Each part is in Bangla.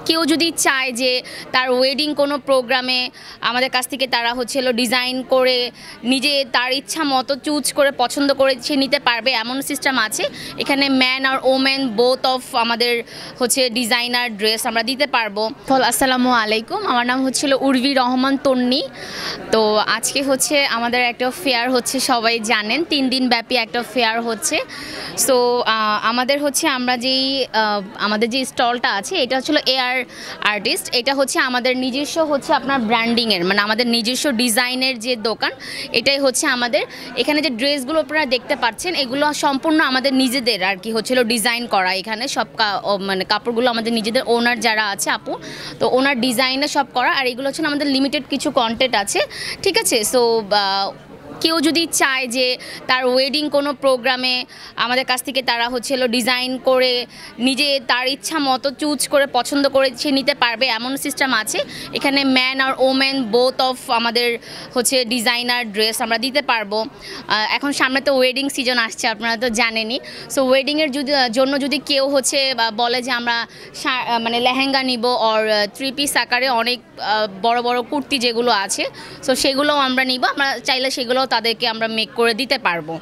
কেউ যদি চায় যে তার ওয়েডিং কোনো প্রোগ্রামে আমাদের কাছ থেকে তারা ডিজাইন করে নিজে তার ইচ্ছা মতো চুজ করে পছন্দ করে সে নিতে পারবে, এমন সিস্টেম আছে। এখানে ম্যান আর ওমেন বোথ অফ আমাদের ডিজাইনার ড্রেস আমরা দিতে পারবো। আসসালামু আলাইকুম, আমার নাম উর্বি রহমান তন্নি। তো আজকে আমাদের একটা ফেয়ার সবাই জানেন 3 দিন ব্যাপী একটা ফেয়ার হচ্ছে। সো আমাদের আমরা আমাদের যে স্টলটা আছে এটা এয়ার আর্টিস্ট। এটা আমাদের নিজস্ব আপনার ব্র্যান্ডিংয়ের, মানে আমাদের নিজস্ব ডিজাইনের যে দোকান, এটাই আমাদের। এখানে যে ড্রেসগুলো আপনারা দেখতে পাচ্ছেন এগুলো সম্পূর্ণ আমাদের নিজেদের আর কি ডিজাইন করা। এখানে সব মানে কাপড়গুলো আমাদের নিজেদের ওনার যারা আছে আপু, তো ওনার ডিজাইনে সব করা। আর এগুলো আমাদের লিমিটেড কিছু কন্টেন্ট আছে, ঠিক আছে। সো কেউ যদি চায় যে তার ওয়েডিং কোনো প্রোগ্রামে আমাদের কাছ থেকে তারা ডিজাইন করে নিজে তার ইচ্ছা মতো চুজ করে পছন্দ করে সে নিতে পারবে, এমন সিস্টেম আছে। এখানে ম্যান আর ওমেন বোথ অফ আমাদের ডিজাইনার ড্রেস আমরা দিতে পারবো। এখন সামনে তো ওয়েডিং সিজন আসছে, আপনারা তো জানেনই। সো ওয়েডিংয়ের জন্য যদি কেউ বলে যে আমরা মানে লেহেঙ্গা নিব, আর 3 পিস আকারে অনেক বড় বড় কুর্তি যেগুলো আছে, সো সেগুলোও আমরা নিব। আমরা চাইলে সেগুলো তাদেরকে আমরা মেক করে দিতে পারবো।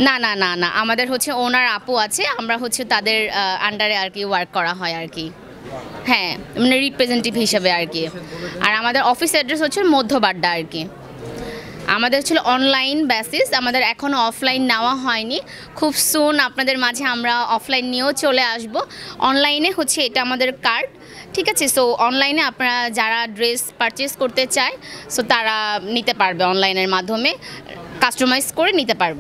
না না না না, আমাদের ওনার আপু আছে, আমরা তাদের আন্ডারে আর কি ওয়ার্ক করা হয় আর কি। হ্যাঁ, মানে রিপ্রেজেন্টেটিভ হিসেবে আর কি। আর আমাদের অফিস অ্যাড্রেস মধ্যবাড্ডা আর কি। আমাদের অনলাইন বেসিস, আমাদের এখনও অফলাইন নেওয়া হয়নি। খুব সুন আপনাদের মাঝে আমরা অফলাইন নিয়েও চলে আসব। অনলাইনে এটা আমাদের কার্ড, ঠিক আছে। সো অনলাইনে আপনারা যারা ড্রেস পারচেস করতে চায় সো তারা নিতে পারবে, অনলাইনের মাধ্যমে কাস্টমাইজ করে নিতে পারবে।